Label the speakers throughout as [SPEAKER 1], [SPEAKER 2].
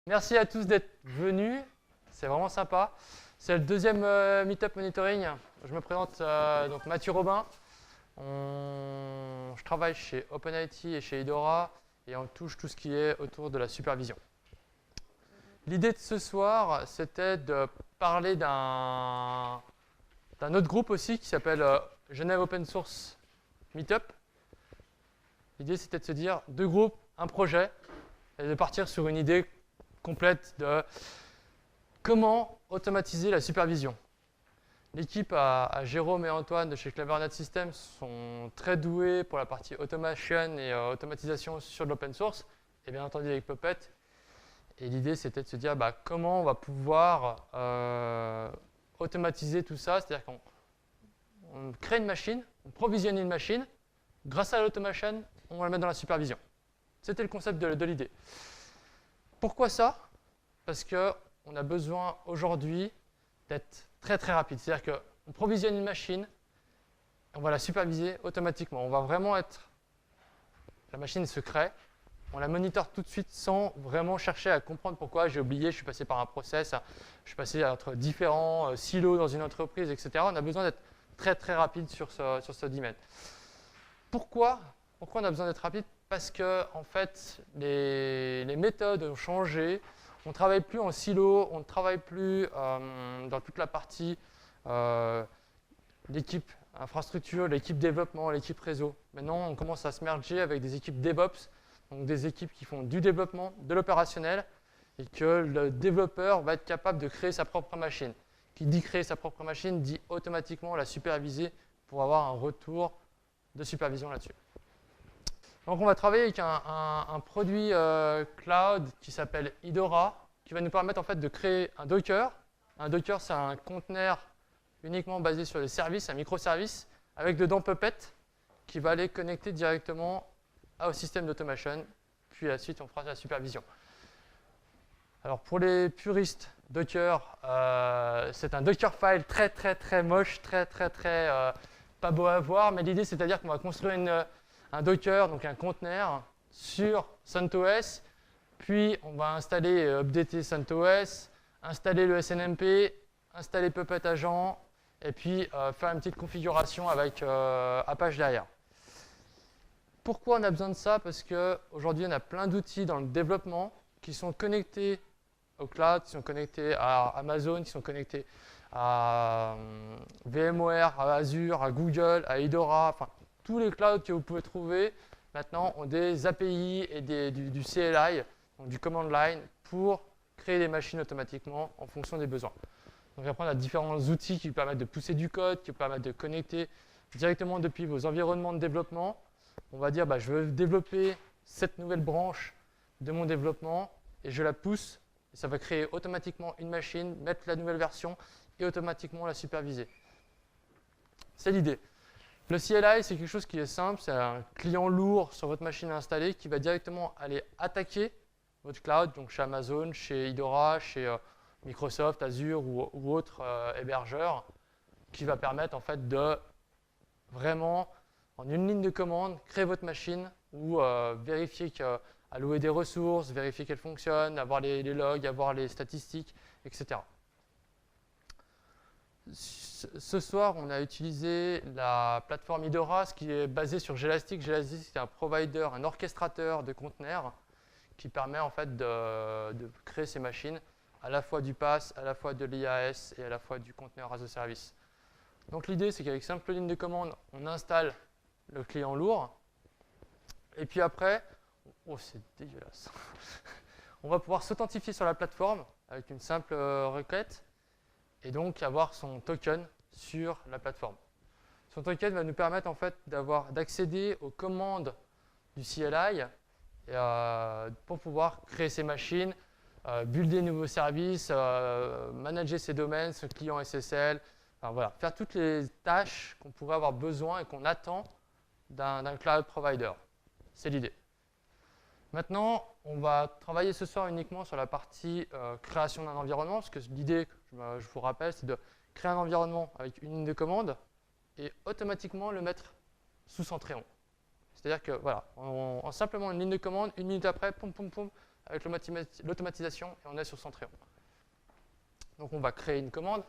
[SPEAKER 1] Merci à tous d'être venus, c'est vraiment sympa. C'est le deuxième Meetup Monitoring. Je me présente, donc Mathieu Robin. Je travaille chez OpenIT et chez Idora et on touche tout ce qui est autour de la supervision. L'idée de ce soir, c'était de parler d'un autre groupe aussi qui s'appelle Genève Open Source Meetup. L'idée, c'était de se dire deux groupes, un projet, et de partir sur une idée complète de comment automatiser la supervision. L'équipe à Jérôme et Antoine de chez Clevernet Systems sont très doués pour la partie automation et automatisation sur de l'open source, et bien entendu avec Puppet. Et l'idée, c'était de se dire comment on va pouvoir automatiser tout ça, c'est-à-dire qu'on crée une machine, on provisionne une machine, grâce à l'automation, on va la mettre dans la supervision. C'était le concept de l'idée. Pourquoi ça? Parce qu'on a besoin aujourd'hui d'être très très rapide. C'est-à-dire qu'on provisionne une machine, on va la superviser automatiquement. On va vraiment être... La machine se crée, on la monitore tout de suite sans vraiment chercher à comprendre pourquoi j'ai oublié, je suis passé par un process, je suis passé entre différents silos dans une entreprise, etc. On a besoin d'être très très rapide sur ce domaine. Pourquoi on a besoin d'être rapide? Parce que en fait, les méthodes ont changé. On ne travaille plus en silo, on ne travaille plus dans toute la partie l'équipe infrastructure, l'équipe développement, l'équipe réseau. Maintenant, on commence à se merger avec des équipes DevOps, donc des équipes qui font du développement, de l'opérationnel, et que le développeur va être capable de créer sa propre machine. Qui dit créer sa propre machine, dit automatiquement la superviser pour avoir un retour de supervision là-dessus. Donc on va travailler avec un produit cloud qui s'appelle Idora, qui va nous permettre en fait de créer un Docker. Un Docker, c'est un conteneur uniquement basé sur les services, un microservice, avec dedans Puppet, qui va aller connecter directement au système d'automation, puis à la suite on fera la supervision. Alors pour les puristes, Docker, c'est un Dockerfile très très très moche, très pas beau à voir, mais l'idée c'est-à-dire qu'on va construire un Docker, donc un conteneur, sur CentOS, puis on va installer et updater CentOS, installer le SNMP, installer Puppet Agent, et puis faire une petite configuration avec Apache derrière. Pourquoi on a besoin de ça? Parce qu'aujourd'hui, on a plein d'outils dans le développement qui sont connectés au cloud, qui sont connectés à Amazon, qui sont connectés à VMware, à Azure, à Google, à Idora, enfin, tous les clouds que vous pouvez trouver maintenant ont des API et du CLI, donc du command line, pour créer des machines automatiquement en fonction des besoins. Donc après, on a différents outils qui permettent de pousser du code, qui permettent de connecter directement depuis vos environnements de développement. On va dire, je veux développer cette nouvelle branche de mon développement et je la pousse. Et ça va créer automatiquement une machine, mettre la nouvelle version et automatiquement la superviser. C'est l'idée. Le CLI, c'est quelque chose qui est simple, c'est un client lourd sur votre machine installée qui va directement aller attaquer votre cloud, donc chez Amazon, chez Idora, chez Microsoft, Azure ou autres hébergeurs, qui va permettre en fait de vraiment, en une ligne de commande, créer votre machine ou vérifier allouer des ressources, vérifier qu'elle fonctionne, avoir les logs, avoir les statistiques, etc. Ce soir, on a utilisé la plateforme Idora, qui est basée sur Jelastic. Jelastic, c'est un provider, un orchestrateur de conteneurs qui permet en fait de créer ces machines, à la fois du PaaS, à la fois de l'IaaS et à la fois du conteneur as a service. Donc l'idée, c'est qu'avec simple ligne de commande, on installe le client lourd, et puis après, oh c'est dégueulasse, on va pouvoir s'authentifier sur la plateforme avec une simple requête, et donc avoir son token sur la plateforme. Son token va nous permettre en fait d'accéder aux commandes du CLI pour pouvoir créer ses machines, builder de nouveaux services, manager ses domaines, ce client SSL, enfin, voilà, faire toutes les tâches qu'on pourrait avoir besoin et qu'on attend d'un cloud provider. C'est l'idée. Maintenant, on va travailler ce soir uniquement sur la partie création d'un environnement, parce que l'idée, je vous rappelle, c'est de créer un environnement avec une ligne de commande et automatiquement le mettre sous Centréon. C'est-à-dire que voilà, en simplement une ligne de commande, 1 minute après, poum, poum, poum, avec l'automatisation, et on est sur Centrion. Donc on va créer une commande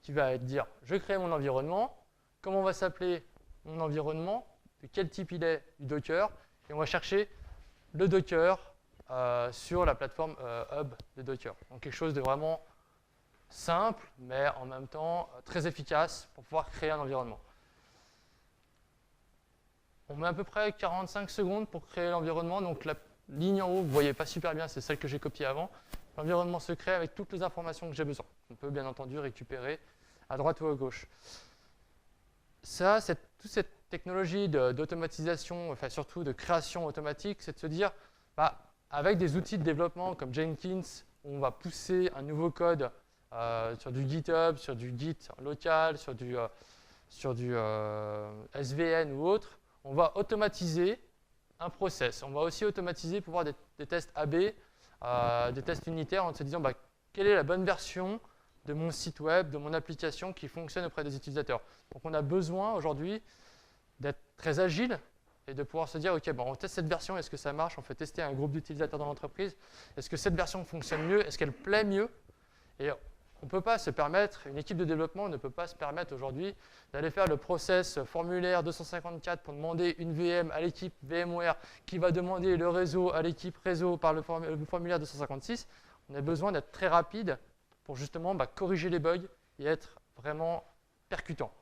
[SPEAKER 1] qui va dire, je crée mon environnement, comment va s'appeler mon environnement, de quel type il est du Docker, et on va chercher le Docker sur la plateforme Hub de Docker. Donc quelque chose de vraiment simple, mais en même temps très efficace pour pouvoir créer un environnement. On met à peu près 45 secondes pour créer l'environnement. Donc la ligne en haut, vous ne voyez pas super bien, c'est celle que j'ai copiée avant. L'environnement se crée avec toutes les informations que j'ai besoin. On peut bien entendu récupérer à droite ou à gauche. Ça, toute cette technologie d'automatisation, enfin surtout de création automatique, c'est de se dire, avec des outils de développement comme Jenkins, où on va pousser un nouveau code sur du GitHub, sur du Git local, sur du SVN ou autre, on va automatiser un process. On va aussi automatiser pour voir des tests AB, des tests unitaires en se disant quelle est la bonne version de mon site web, de mon application qui fonctionne auprès des utilisateurs. Donc on a besoin aujourd'hui d'être très agile et de pouvoir se dire, OK, on teste cette version, est-ce que ça marche? On fait tester un groupe d'utilisateurs dans l'entreprise. Est-ce que cette version fonctionne mieux? Est-ce qu'elle plaît mieux? Et on ne peut pas se permettre, une équipe de développement ne peut pas se permettre aujourd'hui d'aller faire le process formulaire 254 pour demander une VM à l'équipe VMware qui va demander le réseau à l'équipe réseau par le formulaire 256. On a besoin d'être très rapide pour justement corriger les bugs et être vraiment percutant.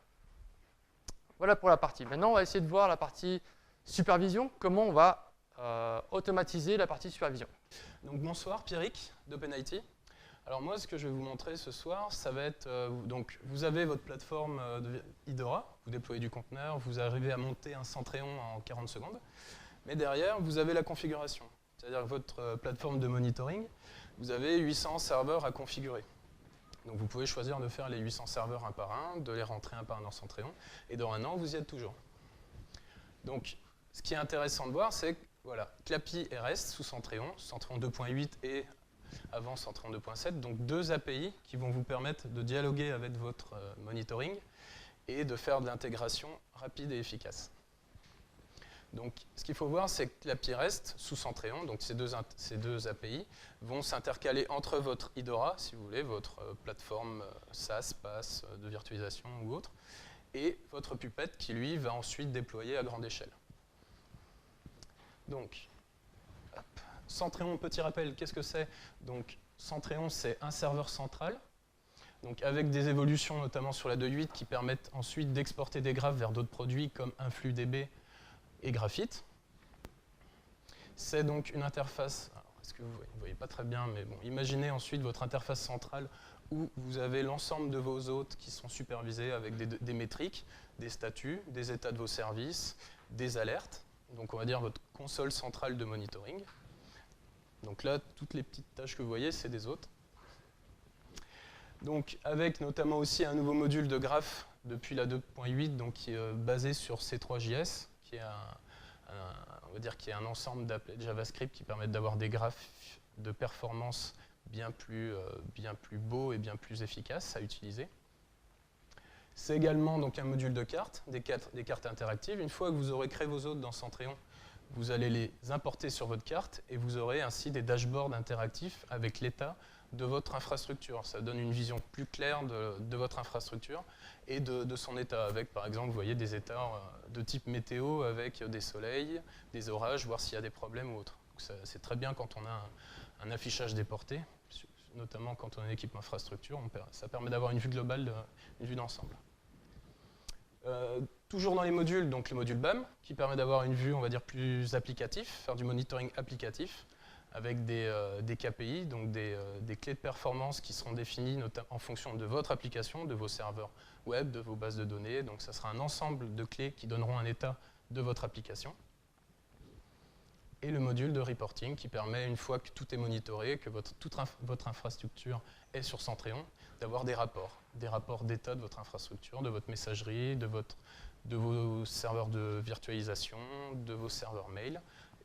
[SPEAKER 1] Voilà pour la partie. Maintenant, on va essayer de voir la partie supervision, comment on va automatiser la partie supervision.
[SPEAKER 2] Donc bonsoir, Pierrick d'OpenIT. Alors moi, ce que je vais vous montrer ce soir, ça va être, donc vous avez votre plateforme de Idora, vous déployez du conteneur, vous arrivez à monter un Centrion en 40 secondes, mais derrière, vous avez la configuration, c'est-à-dire votre plateforme de monitoring, vous avez 800 serveurs à configurer. Donc vous pouvez choisir de faire les 800 serveurs un par un, de les rentrer un par un dans Centrion, et dans un an, vous y êtes toujours. Donc ce qui est intéressant de voir, c'est que voilà, Clappy et REST sous Centrion 2.8 et avant Centrion 2.7, donc deux API qui vont vous permettre de dialoguer avec votre monitoring et de faire de l'intégration rapide et efficace. Donc, ce qu'il faut voir, c'est que l'API REST sous Centrion, donc ces deux API, vont s'intercaler entre votre Idora, si vous voulez, votre plateforme SaaS, PaaS, de virtualisation ou autre, et votre Puppet qui, lui, va ensuite déployer à grande échelle. Donc, hop. Centrion, petit rappel, qu'est-ce que c'est? Donc, Centrion, c'est un serveur central, donc avec des évolutions notamment sur la 2.8 qui permettent ensuite d'exporter des graphes vers d'autres produits comme InfluDB et Graphite. C'est donc une interface, est-ce que vous ne voyez pas très bien, mais bon, imaginez ensuite votre interface centrale où vous avez l'ensemble de vos hôtes qui sont supervisés avec des métriques, des statuts, des états de vos services, des alertes. Donc on va dire votre console centrale de monitoring. Donc là, toutes les petites tâches que vous voyez, c'est des hôtes. Donc avec notamment aussi un nouveau module de graphe depuis la 2.8, donc qui est basé sur C3JS, qui est on va dire qui est un ensemble d'applications JavaScript qui permettent d'avoir des graphes de performance bien plus beaux et bien plus efficaces à utiliser. C'est également donc un module de cartes, des cartes interactives. Une fois que vous aurez créé vos hôtes dans Centrion, vous allez les importer sur votre carte et vous aurez ainsi des dashboards interactifs avec l'état de votre infrastructure. Ça donne une vision plus claire de votre infrastructure et de son état avec, par exemple, vous voyez des états de type météo avec des soleils, des orages, voir s'il y a des problèmes ou autre. C'est très bien quand on a un affichage déporté, notamment quand on a une équipe infrastructure, ça permet d'avoir une vue globale, une vue d'ensemble. Toujours dans les modules, donc le module BAM, qui permet d'avoir une vue, on va dire, plus applicative, faire du monitoring applicatif, avec des KPI, donc des clés de performance qui seront définies en fonction de votre application, de vos serveurs web, de vos bases de données. Donc ça sera un ensemble de clés qui donneront un état de votre application. Et le module de reporting qui permet, une fois que tout est monitoré, que toute votre infrastructure est sur Centrion, d'avoir des rapports d'état de votre infrastructure, de votre messagerie, de vos serveurs de virtualisation, de vos serveurs mail,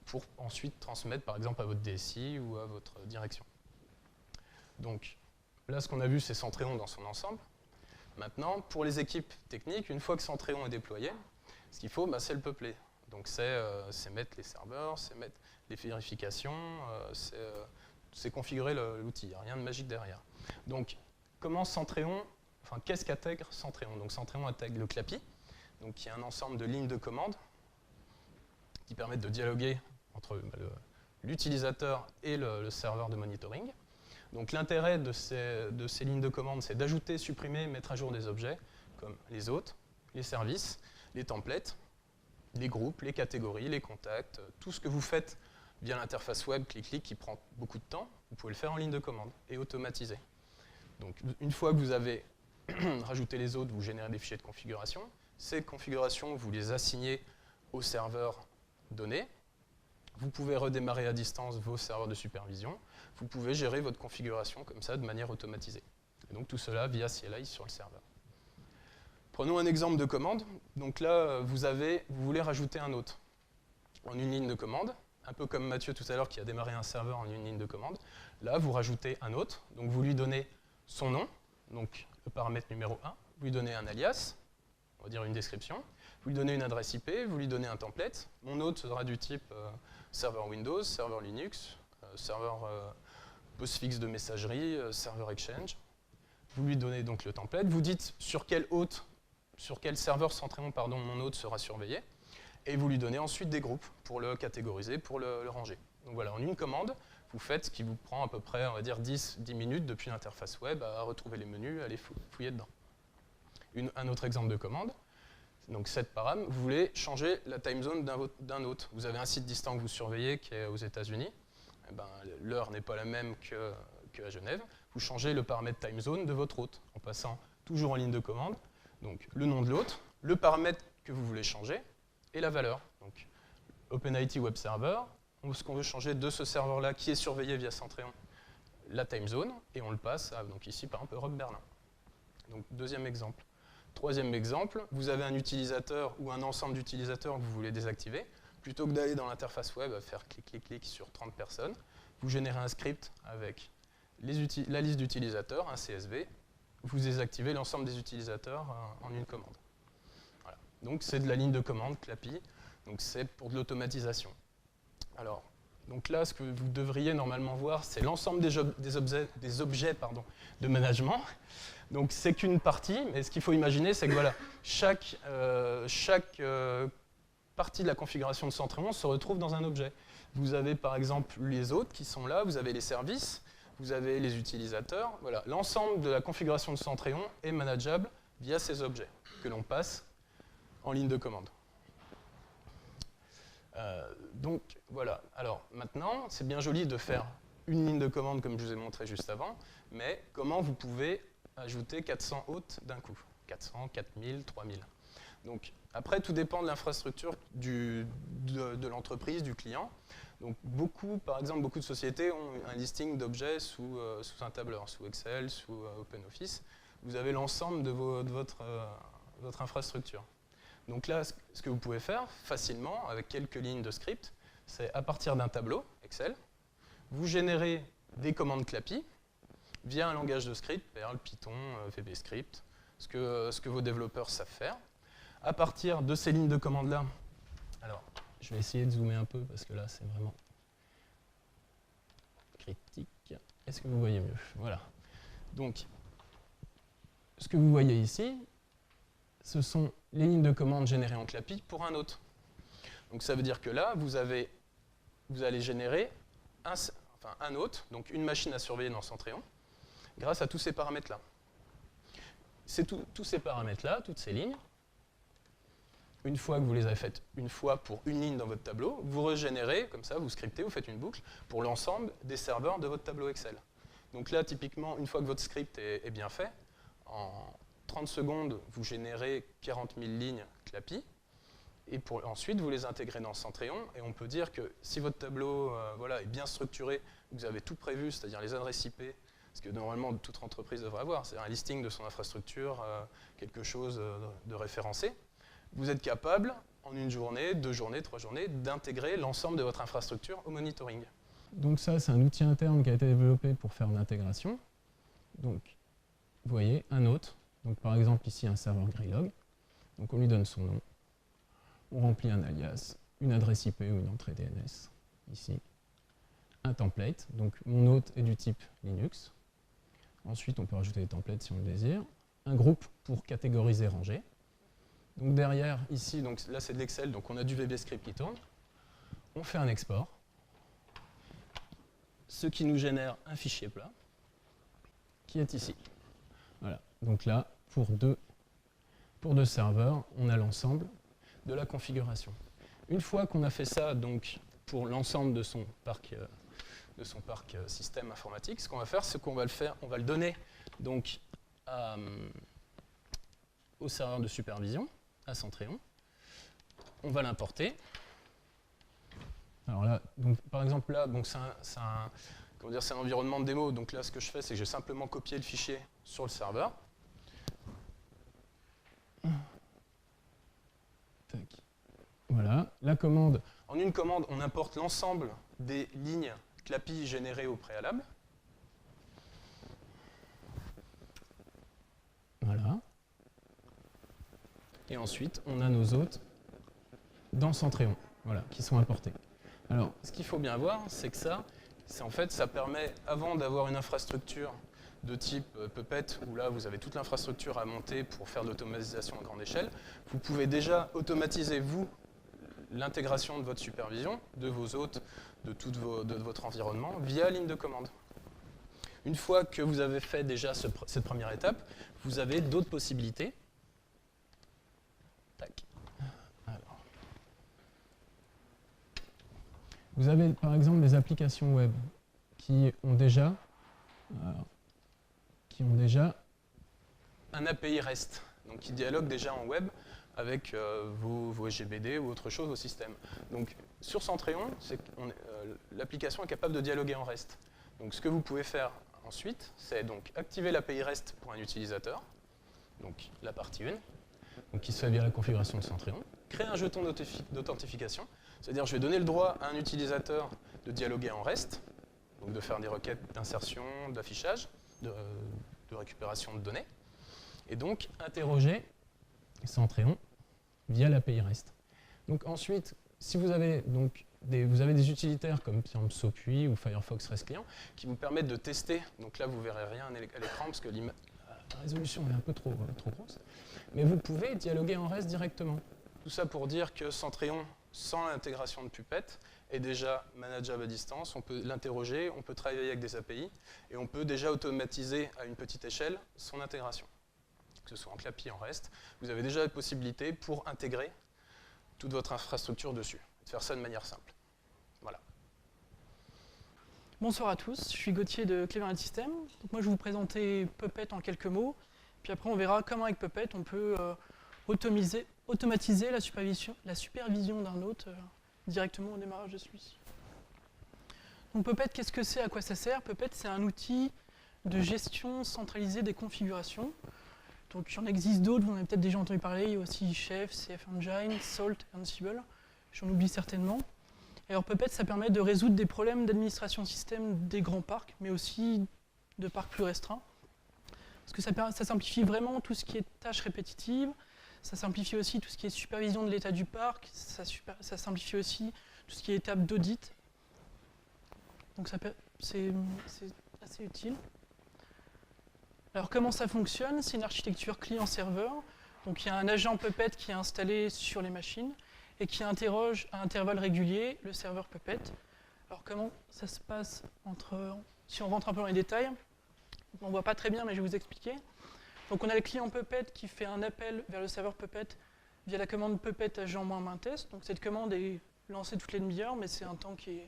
[SPEAKER 2] pour ensuite transmettre par exemple à votre DSI ou à votre direction. Donc là, ce qu'on a vu, c'est Centrion dans son ensemble. Maintenant, pour les équipes techniques, une fois que Centrion est déployé, ce qu'il faut, c'est le peupler. Donc c'est mettre les serveurs, c'est mettre les vérifications, c'est configurer l'outil, il n'y a rien de magique derrière. Donc comment Centréon, enfin qu'est-ce qu'intègre Centréon? Donc Centréon intègre le CLAPI, donc qui est un ensemble de lignes de commande qui permettent de dialoguer entre l'utilisateur et le serveur de monitoring. Donc l'intérêt de ces lignes de commande, c'est d'ajouter, supprimer, mettre à jour des objets, comme les hôtes, les services, les templates, les groupes, les catégories, les contacts, tout ce que vous faites via l'interface web clic-clic qui prend beaucoup de temps, vous pouvez le faire en ligne de commande et automatiser. Donc une fois que vous avez rajouté les hôtes, vous générez des fichiers de configuration. Ces configurations, vous les assignez au serveur donné. Vous pouvez redémarrer à distance vos serveurs de supervision. Vous pouvez gérer votre configuration comme ça de manière automatisée. Et donc tout cela via CLI sur le serveur. Prenons un exemple de commande. Donc là, vous voulez rajouter un hôte en une ligne de commande, un peu comme Mathieu tout à l'heure qui a démarré un serveur en une ligne de commande. Là, vous rajoutez un hôte, donc vous lui donnez son nom, donc le paramètre numéro 1, vous lui donnez un alias, on va dire une description, vous lui donnez une adresse IP, vous lui donnez un template. Mon hôte sera du type serveur Windows, serveur Linux, serveur postfixe de messagerie, serveur Exchange. Vous lui donnez donc le template, vous dites sur quel serveur Centréon mon hôte sera surveillé, et vous lui donnez ensuite des groupes pour le catégoriser, pour le ranger. Donc voilà, en une commande, vous faites ce qui vous prend à peu près, on va dire, 10 minutes depuis l'interface web à retrouver les menus, à les fouiller dedans. Un autre exemple de commande, donc set param, vous voulez changer la time zone d'un hôte. Vous avez un site distant que vous surveillez qui est aux États-Unis, eh ben, l'heure n'est pas la même qu'à Genève, vous changez le paramètre time zone de votre hôte en passant toujours en ligne de commande, donc le nom de l'hôte, le paramètre que vous voulez changer et la valeur. Donc OpenIT Web Server, ce qu'on veut changer de ce serveur-là qui est surveillé via Centréon, la time zone, et on le passe à, donc ici par exemple, Europe Berlin. Donc deuxième exemple. Troisième exemple, vous avez un utilisateur ou un ensemble d'utilisateurs que vous voulez désactiver. Plutôt que d'aller dans l'interface web à faire clic, clic, clic sur 30 personnes, vous générez un script avec la liste d'utilisateurs, un CSV, vous désactivez l'ensemble des utilisateurs en une commande. Voilà. Donc c'est de la ligne de commande, CLAPI, donc c'est pour de l'automatisation. Alors, donc là, ce que vous devriez normalement voir, c'est l'ensemble des objets de management. Donc c'est qu'une partie, mais ce qu'il faut imaginer, c'est que voilà, chaque partie de la configuration de Centréon se retrouve dans un objet. Vous avez par exemple les hôtes qui sont là, vous avez les services, vous avez les utilisateurs. Voilà, l'ensemble de la configuration de Centréon est manageable via ces objets que l'on passe en ligne de commande. Donc voilà, alors maintenant, c'est bien joli de faire une ligne de commande comme je vous ai montré juste avant, mais comment vous pouvez ajouter 400 hôtes d'un coup? 400, 4000, 3000. Donc après, tout dépend de l'infrastructure de l'entreprise, du client. Donc par exemple, beaucoup de sociétés ont un listing d'objets sous un tableur, sous Excel, sous OpenOffice. Vous avez l'ensemble de votre infrastructure. Donc là, ce que vous pouvez faire facilement, avec quelques lignes de script, c'est à partir d'un tableau Excel, vous générez des commandes CLAPI via un langage de script, Perl, Python, VBScript, ce que vos développeurs savent faire. À partir de ces lignes de commande-là, alors je vais essayer de zoomer un peu parce que là c'est vraiment critique. Est-ce que vous voyez mieux? Voilà. Donc, ce que vous voyez ici, ce sont les lignes de commande générées en CLAPI pour un hôte. Donc ça veut dire que là, vous allez générer un hôte, donc une machine à surveiller dans Centréon, grâce à tous ces paramètres-là. C'est tous ces paramètres-là, toutes ces lignes. Une fois que vous les avez faites une fois pour une ligne dans votre tableau, vous régénérez, comme ça, vous scriptez, vous faites une boucle pour l'ensemble des serveurs de votre tableau Excel. Donc là, typiquement, une fois que votre script est bien fait, en 30 secondes, vous générez 40 000 lignes CLAPI, et ensuite, vous les intégrez dans Centréon, et on peut dire que si votre tableau est bien structuré, vous avez tout prévu, c'est-à-dire les adresses IP, ce que normalement toute entreprise devrait avoir, c'est un listing de son infrastructure, quelque chose de référencé, vous êtes capable, en une journée, 2 journées, 3 journées, d'intégrer l'ensemble de votre infrastructure au monitoring. Donc ça, c'est un outil interne qui a été développé pour faire l'intégration. Donc, vous voyez, un hôte. Donc par exemple, ici, un serveur Greylog. Donc on lui donne son nom.
[SPEAKER 3] on remplit un alias, une adresse IP ou une entrée DNS, ici. Un template, donc mon hôte est du type Linux. Ensuite, on peut rajouter des templates si on le désire. Un groupe pour catégoriser, ranger. Donc derrière, ici, donc là c'est de l'Excel, donc on a du VBScript qui tourne. On fait un export, ce qui nous génère un fichier plat, qui est ici. Voilà. Donc là, pour deux serveurs, on a l'ensemble de la configuration. Une fois qu'on a fait ça, donc pour l'ensemble de son parc système informatique, ce qu'on va faire, c'est qu'on va le donner donc au serveur de supervision, à Centréon. On va l'importer. Alors là, donc, par exemple, là, c'est un environnement de démo. Donc là, ce que je fais, c'est que j'ai simplement copié le fichier sur le serveur. Tac. Voilà, la commande. En une commande, on importe l'ensemble des lignes CLAPI générées au préalable. Voilà. Et ensuite, on a nos hôtes dans Centréon, voilà, qui sont importés. Alors, ce qu'il faut bien voir, c'est que ça permet, avant d'avoir une infrastructure de type Puppet, où là, vous avez toute l'infrastructure à monter pour faire de l'automatisation à grande échelle, vous pouvez déjà automatiser, vous, l'intégration de votre supervision, de vos hôtes, de votre environnement, via ligne de commande. Une fois que vous avez fait déjà cette première étape, vous avez d'autres possibilités. Tac. Alors. Vous avez par exemple des applications web qui ont déjà un API REST, donc qui dialogue déjà en web avec vos SGBD ou autre chose au système. Donc sur Centréon, l'application est capable de dialoguer en REST. Donc ce que vous pouvez faire ensuite, c'est donc activer l'API REST pour un utilisateur, donc la partie 1, donc qui se fait via la configuration de Centréon, créer un jeton d'authentification, c'est-à-dire je vais donner le droit à un utilisateur de dialoguer en REST, donc de faire des requêtes d'insertion, d'affichage, de récupération de données, et donc interroger Centréon via l'API REST. Donc ensuite, si vous avez des utilitaires comme par exemple SoapUI ou Firefox REST Client qui vous permettent de tester, donc là vous verrez rien à l'écran parce que la résolution est un peu trop grosse, mais vous pouvez dialoguer en REST directement. Tout ça pour dire que Centréon, sans l'intégration de Puppet, est déjà manageable à distance, on peut l'interroger, on peut travailler avec des API et on peut déjà automatiser à une petite échelle son intégration. Que ce soit en CLAPI, en REST, vous avez déjà la possibilité pour intégrer toute votre infrastructure dessus, de faire ça de manière simple. Voilà.
[SPEAKER 4] Bonsoir à tous, je suis Gauthier de Clevernet System. Donc moi je vais vous présenter Puppet en quelques mots, puis après on verra comment avec Puppet on peut automatiser la supervision d'un hôte directement au démarrage de celui-ci. Donc Puppet, qu'est-ce que c'est, à quoi ça sert? Puppet, c'est un outil de gestion centralisée des configurations. Donc il y en existe d'autres, vous en avez peut-être déjà entendu parler, il y a aussi Chef, CF Engine, Salt, Ansible, j'en oublie certainement. Et alors Puppet, ça permet de résoudre des problèmes d'administration système des grands parcs, mais aussi de parcs plus restreints. Parce que ça simplifie vraiment tout ce qui est tâches répétitives, ça simplifie aussi tout ce qui est supervision de l'état du parc, ça simplifie aussi tout ce qui est étape d'audit. Donc c'est assez utile. Alors comment ça fonctionne? C'est une architecture client-serveur. Donc il y a un agent Puppet qui est installé sur les machines et qui interroge à intervalles réguliers le serveur Puppet. Alors comment ça se passe si on rentre un peu dans les détails, on ne voit pas très bien mais je vais vous expliquer. Donc on a le client Puppet qui fait un appel vers le serveur Puppet via la commande Puppet agent -test. Donc cette commande est lancée toutes les demi-heures mais c'est un temps qui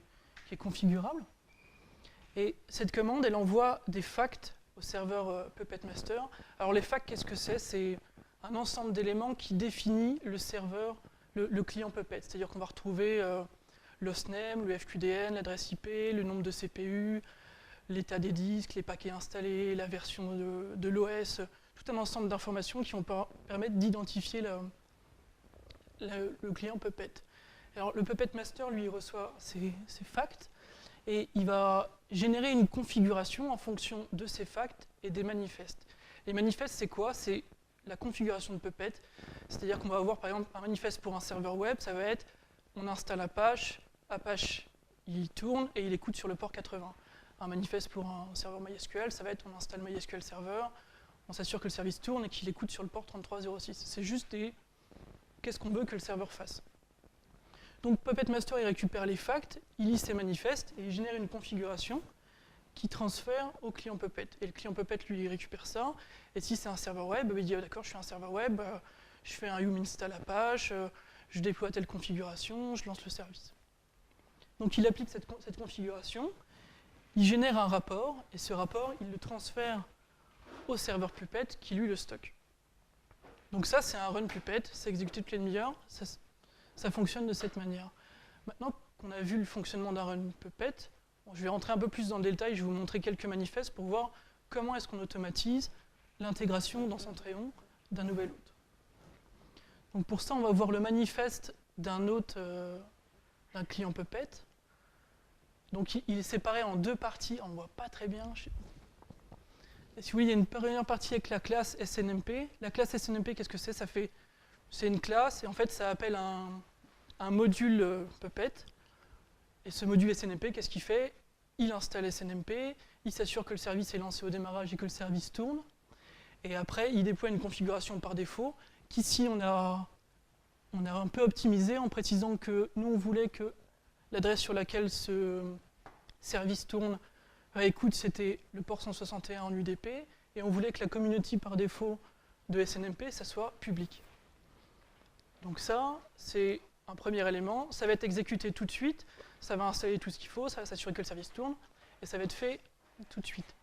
[SPEAKER 4] est configurable. Et cette commande elle envoie des facts au serveur Puppet Master. Alors les facts, qu'est-ce que c'est? C'est un ensemble d'éléments qui définit le serveur, le client Puppet. C'est-à-dire qu'on va retrouver l'hostname, le FQDN, l'adresse IP, le nombre de CPU, l'état des disques, les paquets installés, la version de l'OS, tout un ensemble d'informations qui vont permettre d'identifier le client Puppet. Alors le Puppet Master, lui, reçoit ces facts et il va générer une configuration en fonction de ces facts et des manifestes. Les manifestes, c'est quoi? C'est la configuration de Puppet. C'est-à-dire qu'on va avoir par exemple un manifeste pour un serveur web, ça va être on installe Apache, Apache il tourne et il écoute sur le port 80. Un manifeste pour un serveur MySQL, ça va être on installe MySQL Server, on s'assure que le service tourne et qu'il écoute sur le port 3306. C'est juste des qu'est-ce qu'on veut que le serveur fasse. Donc Puppet Master il récupère les facts, il lit ses manifestes et il génère une configuration qui transfère au client Puppet. Et le client Puppet lui il récupère ça. Et si c'est un serveur web, il dit d'accord, je suis un serveur web, je fais un yum install Apache, je déploie telle configuration, je lance le service. Donc il applique cette configuration, il génère un rapport, et ce rapport, il le transfère au serveur Puppet qui lui le stocke. Donc ça, c'est un run Puppet, c'est exécuté toutes les demi-heures, ça fonctionne de cette manière. Maintenant qu'on a vu le fonctionnement d'un run Puppet, bon, je vais rentrer un peu plus dans le détail, je vais vous montrer quelques manifestes pour voir comment est-ce qu'on automatise l'intégration dans Centréon d'un nouvel hôte. Donc pour ça, on va voir le manifeste d'un hôte d'un client Puppet. Donc il est séparé en deux parties, on ne voit pas très bien. Et si vous voulez, il y a une première partie avec la classe SNMP. La classe SNMP, qu'est-ce que c'est? C'est une classe et en fait ça appelle un module Puppet. Et ce module SNMP, qu'est-ce qu'il fait? Il installe SNMP, il s'assure que le service est lancé au démarrage et que le service tourne. Et après, il déploie une configuration par défaut qu'ici on a un peu optimisé en précisant que nous on voulait que l'adresse sur laquelle ce service tourne écoute c'était le port 161 en UDP et on voulait que la community par défaut de SNMP ça soit public. Donc ça c'est un premier élément, ça va être exécuté tout de suite, ça va installer tout ce qu'il faut, ça va s'assurer que le service tourne et ça va être fait tout de suite.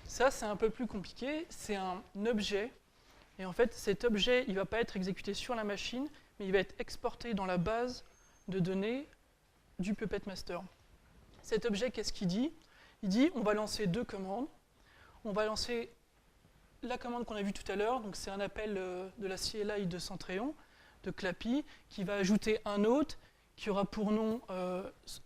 [SPEAKER 4] Ça c'est un peu plus compliqué, c'est un objet et en fait cet objet il ne va pas être exécuté sur la machine mais il va être exporté dans la base de données du Puppet Master. Cet objet, qu'est-ce qu'il dit? Il dit on va lancer deux commandes. On va lancer la commande qu'on a vue tout à l'heure, donc c'est un appel de la CLI de Centréon, de Clappy, qui va ajouter un hôte qui aura pour nom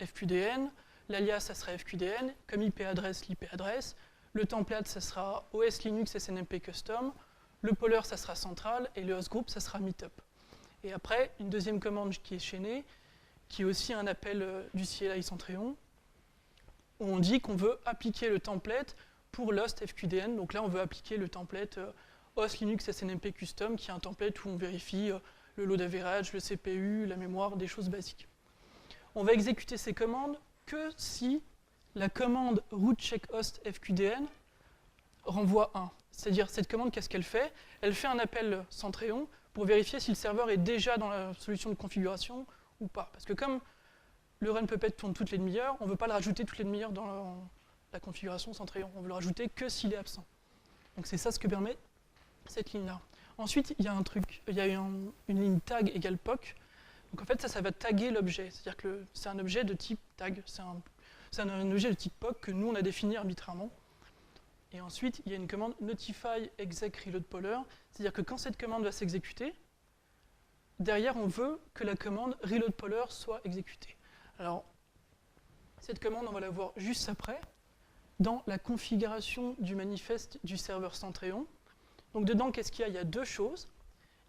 [SPEAKER 4] FQDN, l'alias ça sera FQDN, comme IP adresse, l'IP adresse, le template ça sera OS Linux SNMP Custom, le poller ça sera central et le host group ça sera meetup. Et après, une deuxième commande qui est chaînée, qui est aussi un appel du CLI Centréon, où on dit qu'on veut appliquer le template pour l'host FQDN. Donc là, on veut appliquer le template host Linux SNMP Custom, qui est un template où on vérifie le load average, le CPU, la mémoire, des choses basiques. On va exécuter ces commandes que si la commande root check host FQDN renvoie 1. C'est-à-dire, cette commande, qu'est-ce qu'elle fait? Elle fait un appel Centréon pour vérifier si le serveur est déjà dans la solution de configuration ou pas. Parce que comme le run Puppet tourne toutes les demi-heures, on ne veut pas le rajouter toutes les demi-heures dans la configuration Centréon. On veut le rajouter que s'il est absent. Donc c'est ça ce que permet cette ligne-là. Ensuite, il y a un truc, il y a une ligne tag égale POC. Donc en fait, ça va taguer l'objet. C'est-à-dire que c'est un objet de type tag. C'est un objet de type POC que nous, on a défini arbitrairement. Et ensuite, il y a une commande notify exec reload poller. C'est-à-dire que quand cette commande va s'exécuter, derrière, on veut que la commande reload poller soit exécutée. Alors, cette commande, on va la voir juste après, dans la configuration du manifeste du serveur Centréon. Donc dedans, qu'est-ce qu'il y a? Il y a deux choses.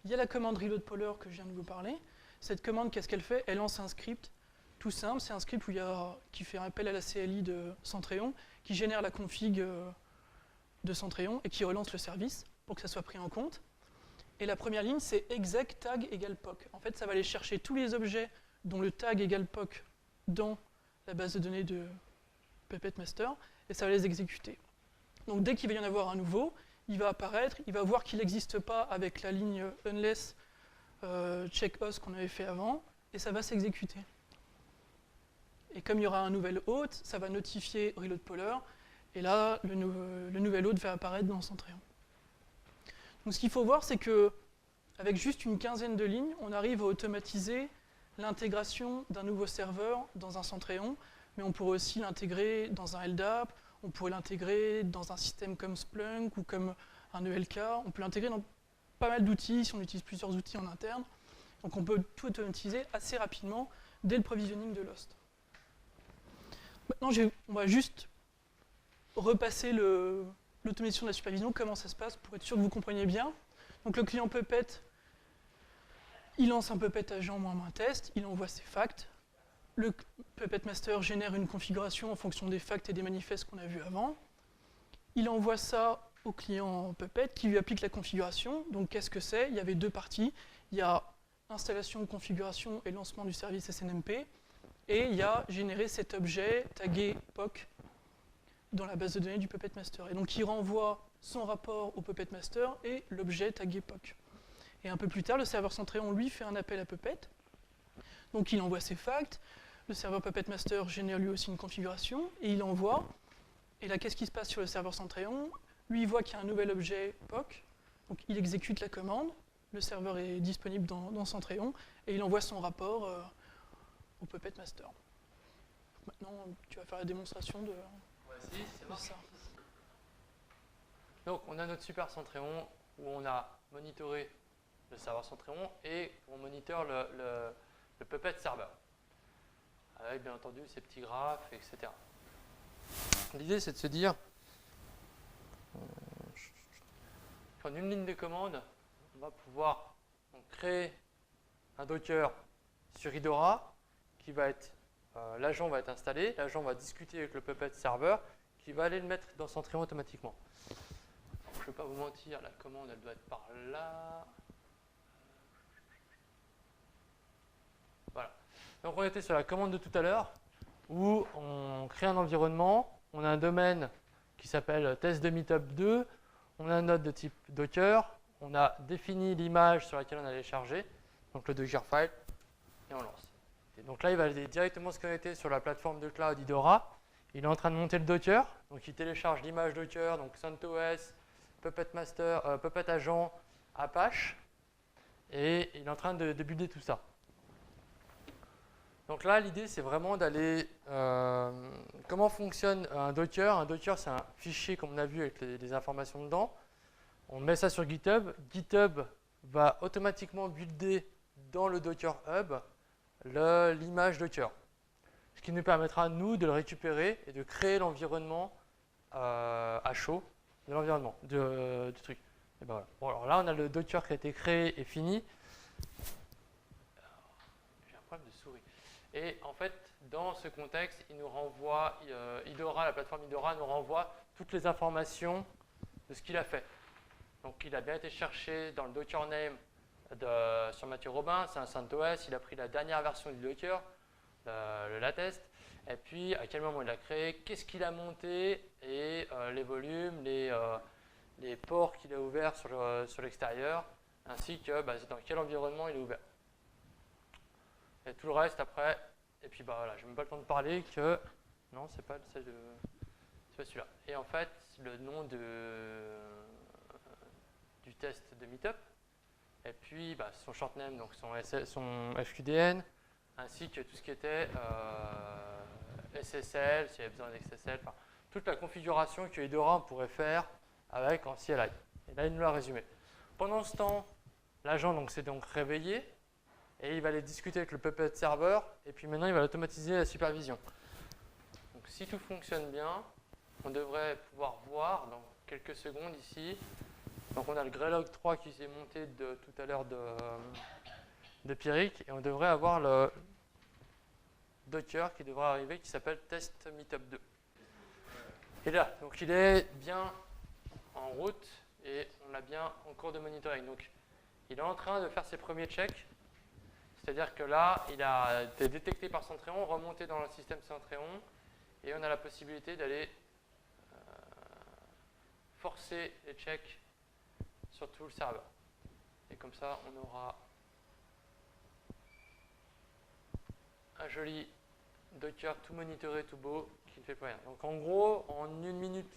[SPEAKER 4] Il y a la commande reload poller que je viens de vous parler. Cette commande, qu'est-ce qu'elle fait? Elle lance un script tout simple. C'est un script qui fait appel à la CLI de Centréon, qui génère la config de Centréon et qui relance le service pour que ça soit pris en compte. Et la première ligne, c'est exec tag égale POC. En fait, ça va aller chercher tous les objets dont le tag égale POC dans la base de données de Puppet Master et ça va les exécuter. Donc dès qu'il va y en avoir un nouveau, il va apparaître, il va voir qu'il n'existe pas avec la ligne unless check host qu'on avait fait avant et ça va s'exécuter. Et comme il y aura un nouvel hôte, ça va notifier reload poller et là, le nouvel hôte va apparaître dans Centréon. Donc ce qu'il faut voir, c'est qu'avec juste une quinzaine de lignes, on arrive à automatiser l'intégration d'un nouveau serveur dans un Centréon, mais on pourrait aussi l'intégrer dans un LDAP, on pourrait l'intégrer dans un système comme Splunk ou comme un ELK, on peut l'intégrer dans pas mal d'outils si on utilise plusieurs outils en interne. Donc on peut tout automatiser assez rapidement dès le provisioning de l'host. Maintenant, on va juste repasser l'automatisation de la supervision, comment ça se passe, pour être sûr que vous compreniez bien. Donc le client Puppet, il lance un Puppet agent -test, il envoie ses facts. Le Puppet Master génère une configuration en fonction des facts et des manifestes qu'on a vus avant. Il envoie ça au client Puppet qui lui applique la configuration. Donc qu'est-ce que c'est? Il y avait deux parties. Il y a installation, configuration et lancement du service SNMP. Et il y a générer cet objet tagué POC dans la base de données du Puppet Master. Et donc il renvoie son rapport au Puppet Master et l'objet tagué POC. Et un peu plus tard, le serveur Centréon, lui, fait un appel à Puppet. Donc il envoie ses facts. Le serveur Puppet Master génère lui aussi une configuration et il envoie. Et là, qu'est-ce qui se passe sur le serveur Centréon? Lui, il voit qu'il y a un nouvel objet POC. Donc il exécute la commande. Le serveur est disponible dans Centréon et il envoie son rapport au Puppet Master. Maintenant, tu vas faire la démonstration de ça.
[SPEAKER 1] Donc, on a notre super Centréon où on a monitoré le serveur Centréon et on moniteur le Puppet Server. Avec, bien entendu, ces petits graphes, etc. L'idée, c'est de se dire qu'en une ligne de commande, on va pouvoir créer un Docker sur Idora qui va être, l'agent va être installé, l'agent va discuter avec le Puppet Server qui va aller le mettre dans Centréon automatiquement. Je ne vais pas vous mentir, la commande, elle doit être par là. Voilà. Donc on était sur la commande de tout à l'heure où on crée un environnement, on a un domaine qui s'appelle test de meetup 2, on a un node de type Docker, on a défini l'image sur laquelle on allait charger, donc le Dockerfile, et on lance. Et donc là, il va aller directement se connecter sur la plateforme de cloud Idora. Il est en train de monter le Docker, donc il télécharge l'image Docker, donc CentOS, Puppet Master, Puppet Agent, Apache, et il est en train de builder tout ça. Donc là, l'idée, c'est vraiment d'aller... comment fonctionne un Docker? Un Docker, c'est un fichier, comme on a vu, avec les informations dedans. On met ça sur GitHub. GitHub va automatiquement builder dans le Docker Hub l'image Docker. Ce qui nous permettra, nous, de le récupérer et de créer l'environnement à chaud de l'environnement, du truc. Et ben voilà. Bon, alors là, on a le Docker qui a été créé et fini. J'ai un problème de souris. Et en fait, dans ce contexte, il nous renvoie, Idora, la plateforme Idora nous renvoie toutes les informations de ce qu'il a fait. Donc, il a bien été cherché dans le Docker name sur Mathieu Robin, c'est un CentOS, il a pris la dernière version du Docker, le latest, et puis à quel moment il l'a créé, qu'est-ce qu'il a monté, et les volumes, les ports qu'il a ouverts sur l'extérieur, ainsi que dans quel environnement il est ouvert. Et tout le reste après, et puis voilà, je n'ai même pas le temps de parler que, non, c'est pas celui-là. Et en fait, le nom du test de Meetup, et puis son shortname, donc son FQDN, ainsi que tout ce qui était SSL, s'il y avait besoin d'XSL, enfin, toute la configuration que Idora pourrait faire avec en CLI. Et là, il nous l'a résumé. Pendant ce temps, l'agent s'est donc réveillé, et il va aller discuter avec le Puppet Server, et puis maintenant, il va automatiser la supervision. Donc, si tout fonctionne bien, on devrait pouvoir voir dans quelques secondes ici. Donc, on a le Greylog 3 qui s'est monté tout à l'heure de Pierrick, et on devrait avoir le Docker qui devrait arriver, qui s'appelle Test Meetup 2. Et là, donc il est bien en route, et on l'a bien en cours de monitoring. Donc, il est en train de faire ses premiers checks. C'est-à-dire que là, il a été détecté par Centréon, remonté dans le système Centréon, et on a la possibilité d'aller forcer les checks sur tout le serveur. Et comme ça, on aura un joli Docker tout monitoré, tout beau, qui ne fait plus rien. Donc en gros, en une minute,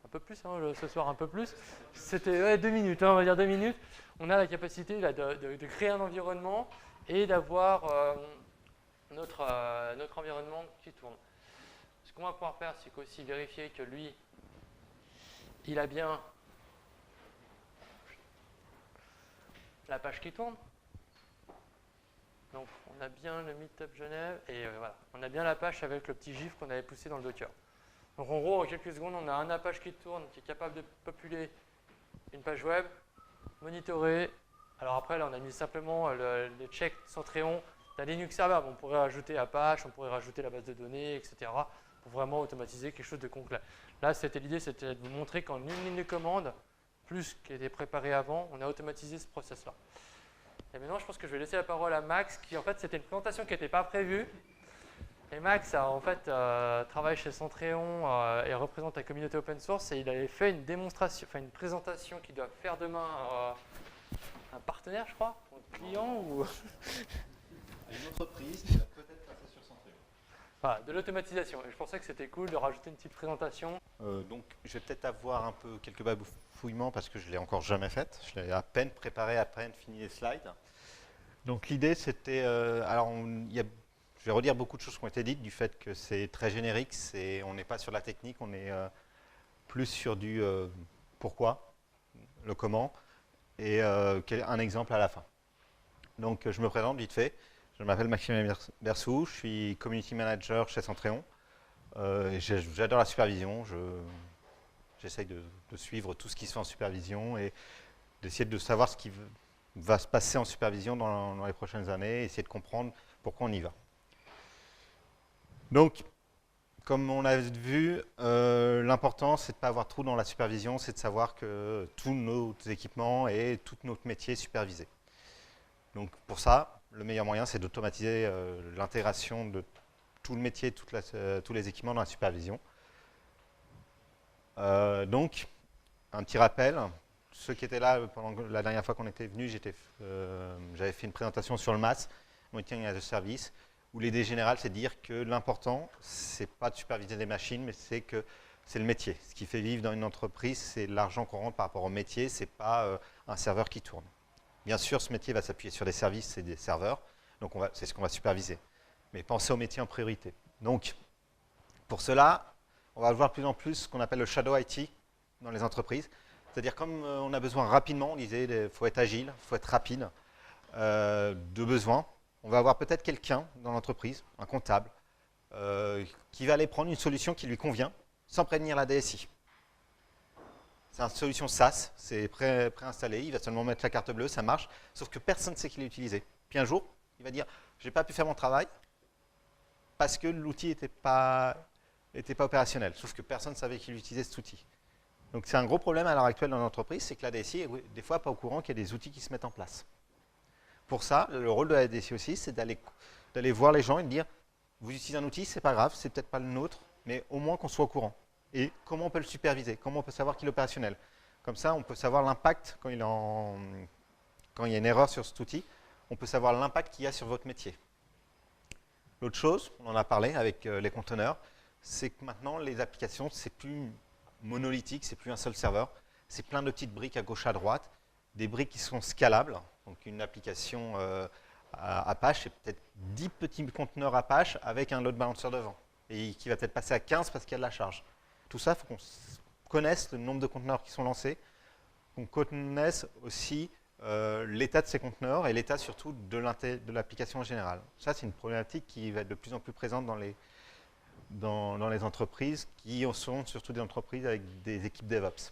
[SPEAKER 1] un peu plus, ce soir un peu plus, c'était 2 minutes, on va dire 2 minutes, on a la capacité là, de créer un environnement et d'avoir notre environnement qui tourne. Ce qu'on va pouvoir faire, c'est qu'aussi vérifier que lui, il a bien la page qui tourne. Donc on a bien le Meetup Genève et voilà, on a bien la page avec le petit gif qu'on avait poussé dans le Docker. Donc en gros, en quelques secondes, on a un Apache qui tourne, qui est capable de populer une page web, monitorer. Alors après, là, on a mis simplement les checks Centréon. Tu as Linux Server, on pourrait rajouter Apache, on pourrait rajouter la base de données, etc. pour vraiment automatiser quelque chose de concret. Là, l'idée, c'était de vous montrer qu'en une ligne de commande, plus qui était préparé avant, on a automatisé ce process-là. Et maintenant, je pense que je vais laisser la parole à Max, qui en fait, c'était une présentation qui n'était pas prévue. Et Max, en fait, travaille chez Centréon et représente la communauté open source. Et il avait fait une démonstration, enfin une présentation qu'il doit faire demain un partenaire, je crois, un client ou
[SPEAKER 5] Une entreprise qui va peut-être passer sur Centréon.
[SPEAKER 1] voilà, de l'automatisation. Et je pensais que c'était cool de rajouter une petite présentation.
[SPEAKER 5] Donc, je vais peut-être avoir un peu quelques bafouillements parce que je ne l'ai encore jamais faite. Je l'ai à peine préparé, à peine fini les slides. Donc, l'idée, c'était... je vais redire beaucoup de choses qui ont été dites du fait que c'est très générique. On n'est pas sur la technique, on est plus sur du pourquoi, le comment, et un exemple à la fin. Donc, je me présente vite fait. Je m'appelle Maxime Bersou, je suis Community Manager chez Centréon. J'adore la supervision, j'essaye de suivre tout ce qui se fait en supervision et d'essayer de savoir ce qui va se passer en supervision dans les prochaines années et essayer de comprendre pourquoi on y va. Donc, comme on a vu, l'important, c'est de ne pas avoir trop dans la supervision, c'est de savoir que tous nos équipements et tout notre métier est supervisé. Donc, pour ça, le meilleur moyen, c'est d'automatiser l'intégration de tout le métier, tous les équipements dans la supervision. Donc, un petit rappel, ceux qui étaient là pendant la dernière fois qu'on était venus, j'avais fait une présentation sur le MAS, Monitoring as a Service, où l'idée générale, c'est de dire que l'important, c'est pas de superviser les machines, mais c'est que c'est le métier. Ce qui fait vivre dans une entreprise, c'est l'argent qu'on rentre par rapport au métier, c'est pas un serveur qui tourne. Bien sûr, ce métier va s'appuyer sur des services et des serveurs, donc c'est ce qu'on va superviser. Mais pensez au métier en priorité. Donc, pour cela, on va voir de plus en plus ce qu'on appelle le shadow IT dans les entreprises. C'est-à-dire, comme on a besoin rapidement, on disait, il faut être agile, il faut être rapide, de besoin. On va avoir peut-être quelqu'un dans l'entreprise, un comptable, qui va aller prendre une solution qui lui convient, sans prévenir la DSI. C'est une solution SaaS, c'est préinstallé, il va seulement mettre la carte bleue, ça marche, sauf que personne ne sait qu'il est utilisé. Puis un jour, il va dire, je n'ai pas pu faire mon travail parce que l'outil n'était pas opérationnel, sauf que personne ne savait qu'il utilisait cet outil. Donc c'est un gros problème à l'heure actuelle dans l'entreprise, c'est que la DSI est des fois pas au courant qu'il y a des outils qui se mettent en place. Pour ça, le rôle de la DSI aussi, c'est d'aller voir les gens et de dire, vous utilisez un outil, c'est pas grave, c'est peut-être pas le nôtre, mais au moins qu'on soit au courant. Et comment on peut le superviser? Comment on peut savoir qu'il est opérationnel? Comme ça, on peut savoir l'impact quand il y a une erreur sur cet outil. On peut savoir l'impact qu'il y a sur votre métier. L'autre chose, on en a parlé avec les conteneurs, c'est que maintenant, les applications, c'est plus monolithique, c'est plus un seul serveur. C'est plein de petites briques à gauche, à droite, des briques qui sont scalables. Donc, une application Apache, c'est peut-être 10 petits conteneurs Apache avec un load balancer devant. Et qui va peut-être passer à 15 parce qu'il y a de la charge. Tout ça, il faut qu'on connaisse le nombre de conteneurs qui sont lancés, qu'on connaisse aussi l'état de ces conteneurs et l'état surtout de l'application en général. Ça, c'est une problématique qui va être de plus en plus présente dans les entreprises, qui sont surtout des entreprises avec des équipes DevOps.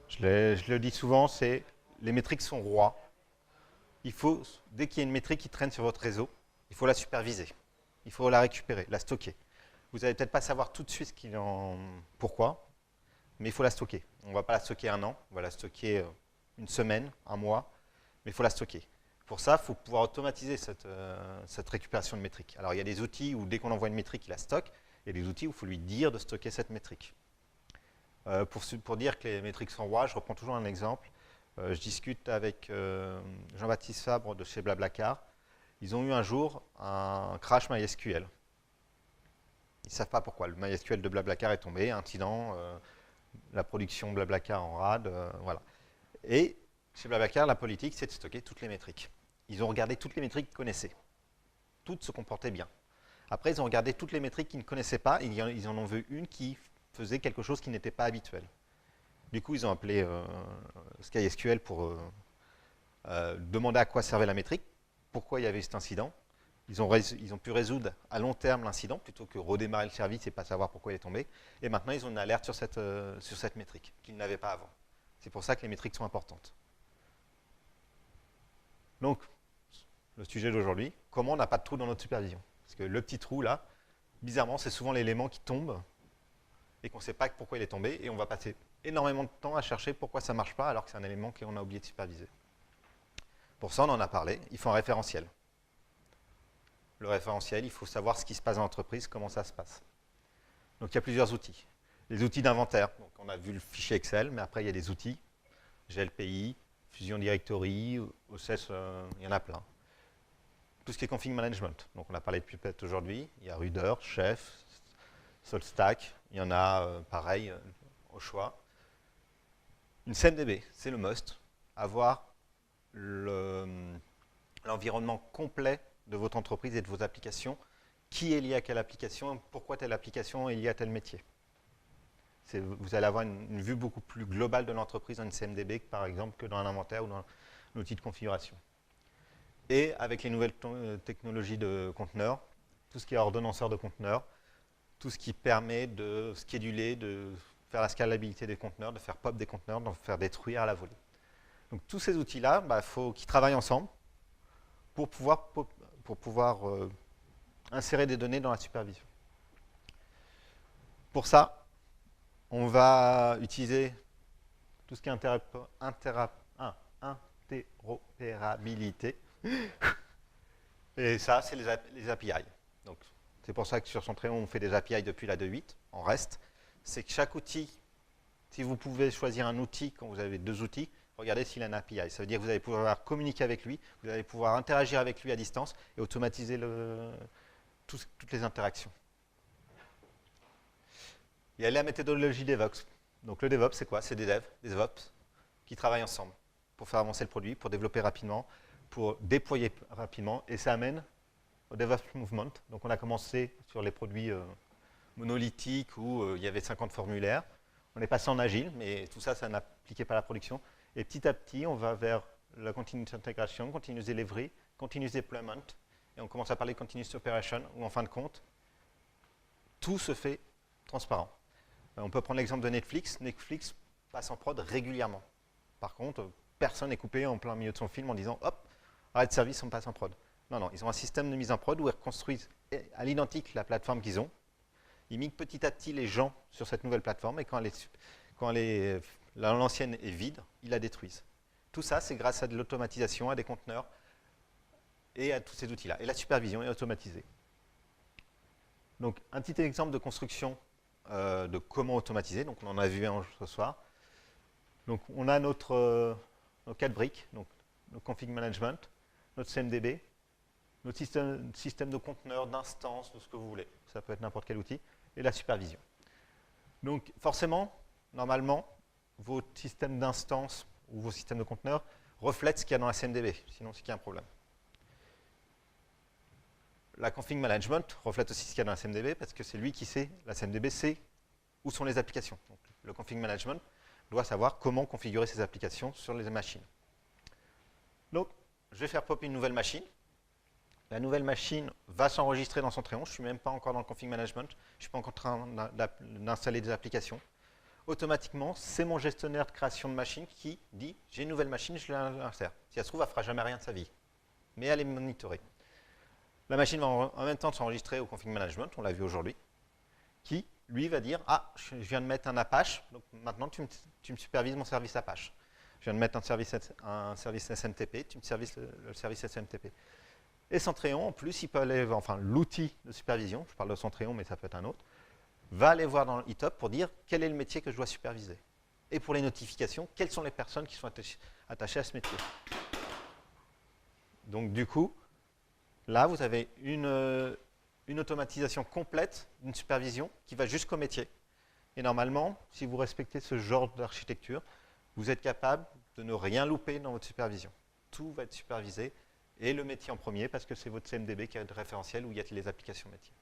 [SPEAKER 5] Je le dis souvent, c'est les métriques sont rois. Dès qu'il y a une métrique qui traîne sur votre réseau, il faut la superviser. Il faut la récupérer, la stocker. Vous n'allez peut-être pas savoir tout de suite pourquoi, mais il faut la stocker. On ne va pas la stocker un an, on va la stocker une semaine, un mois, mais il faut la stocker. Pour ça, il faut pouvoir automatiser cette récupération de métriques. Alors, il y a des outils où dès qu'on envoie une métrique, il la stocke. Il y a des outils où il faut lui dire de stocker cette métrique. Pour dire que les métriques sont rois, je reprends toujours un exemple. Je discute avec Jean-Baptiste Fabre de chez Blablacar. Ils ont eu un jour un crash MySQL. Ils ne savent pas pourquoi. Le MySQL de Blablacar est tombé, incident, la production Blablacar en rade, voilà. Et chez Blablacar, la politique, c'est de stocker toutes les métriques. Ils ont regardé toutes les métriques qu'ils connaissaient. Toutes se comportaient bien. Après, ils ont regardé toutes les métriques qu'ils ne connaissaient pas, et ils en ont vu une qui faisait quelque chose qui n'était pas habituel. Du coup, ils ont appelé SkySQL pour demander à quoi servait la métrique, pourquoi il y avait cet incident. Ils ont pu résoudre à long terme l'incident plutôt que redémarrer le service et pas savoir pourquoi il est tombé. Et maintenant, ils ont une alerte sur cette métrique qu'ils n'avaient pas avant. C'est pour ça que les métriques sont importantes. Donc, le sujet d'aujourd'hui, comment on n'a pas de trou dans notre supervision? Parce que le petit trou, là, bizarrement, c'est souvent l'élément qui tombe et qu'on ne sait pas pourquoi il est tombé, et on va passer énormément de temps à chercher pourquoi ça ne marche pas, alors que c'est un élément qu'on a oublié de superviser. Pour ça, on en a parlé, il faut un référentiel. Le référentiel, il faut savoir ce qui se passe dans l'entreprise, comment ça se passe. Donc, il y a plusieurs outils. Les outils d'inventaire, donc on a vu le fichier Excel, mais après, il y a des outils, GLPI, Fusion Directory, OCS, il y en a plein. Tout ce qui est config management, donc on a parlé de Puppet aujourd'hui, il y a Ruder, Chef, SaltStack, il y en a pareil au choix. Une CMDB, c'est le must, avoir l'environnement complet de votre entreprise et de vos applications, qui est lié à quelle application, pourquoi telle application est liée à tel métier. Vous allez avoir une vue beaucoup plus globale de l'entreprise dans une CMDB, par exemple, que dans un inventaire ou dans un outil de configuration. Et avec les nouvelles technologies de conteneurs, tout ce qui est ordonnanceur de conteneurs, tout ce qui permet de scheduler, de faire la scalabilité des conteneurs, de faire pop des conteneurs, de faire détruire à la volée. Donc tous ces outils-là, il faut qu'ils travaillent ensemble pour pouvoir insérer des données dans la supervision. Pour ça, on va utiliser tout ce qui est interopérabilité. Et ça, c'est les API. Donc, c'est pour ça que sur Centréon, on fait des API depuis la 2.8, en reste. C'est que chaque outil, si vous pouvez choisir un outil, quand vous avez deux outils, regardez s'il a un API. Ça veut dire que vous allez pouvoir communiquer avec lui, vous allez pouvoir interagir avec lui à distance et automatiser toutes les interactions. Il y a la méthodologie DevOps. Donc le DevOps, c'est quoi? C'est des devs, des DevOps, qui travaillent ensemble pour faire avancer le produit, pour développer rapidement, pour déployer rapidement. Et ça amène au DevOps Movement. Donc on a commencé sur les produits monolithiques où il y avait 50 formulaires. On est passé en agile, mais tout ça, ça n'appliquait pas à la production. Et petit à petit, on va vers la continuous integration, continuous delivery, continuous deployment. Et on commence à parler de continuous operation, où en fin de compte, tout se fait transparent. On peut prendre l'exemple de Netflix. Netflix passe en prod régulièrement. Par contre, personne n'est coupé en plein milieu de son film en disant « Hop, arrêt de service, on passe en prod ». Non, non, ils ont un système de mise en prod où ils reconstruisent à l'identique la plateforme qu'ils ont. Ils migrent petit à petit les gens sur cette nouvelle plateforme et quand l'ancienne est vide, ils la détruisent. Tout ça, c'est grâce à de l'automatisation, à des conteneurs et à tous ces outils-là. Et la supervision est automatisée. Donc, un petit exemple de construction de comment automatiser. Donc, on en a vu un ce soir. Donc, on a nos 4 briques, donc notre config management, notre CMDB, notre système de conteneurs, d'instances, de ce que vous voulez. Ça peut être n'importe quel outil. Et la supervision. Donc, forcément, normalement, vos systèmes d'instances ou vos systèmes de conteneurs reflètent ce qu'il y a dans la CMDB. Sinon, c'est qu'il y a un problème. La config management reflète aussi ce qu'il y a dans la CMDB parce que c'est lui qui sait, la CMDB sait où sont les applications. Donc, le config management doit savoir comment configurer ses applications sur les machines. Donc, je vais faire pop une nouvelle machine. La nouvelle machine va s'enregistrer dans Centréon. Je ne suis même pas encore dans le config management. Je ne suis pas encore en train d'installer des applications. Automatiquement, c'est mon gestionnaire de création de machine qui dit « j'ai une nouvelle machine, je l'insère ». Si ça se trouve, elle ne fera jamais rien de sa vie. Mais elle est monitorée. La machine va en même temps s'enregistrer au config management, on l'a vu aujourd'hui, qui, lui, va dire « Ah, je viens de mettre un Apache, donc maintenant tu me supervises mon service Apache. Je viens de mettre un service SMTP, tu me services le service SMTP. » Et Centréon, en plus, il peut aller, enfin l'outil de supervision, je parle de Centréon, mais ça peut être un autre, va aller voir dans le GitHub pour dire quel est le métier que je dois superviser. Et pour les notifications, quelles sont les personnes qui sont attachées à ce métier. Donc du coup, là, vous avez une automatisation complète d'une supervision qui va jusqu'au métier. Et normalement, si vous respectez ce genre d'architecture, vous êtes capable de ne rien louper dans votre supervision. Tout va être supervisé et le métier en premier parce que c'est votre CMDB qui est le référentiel où il y a les applications métiers.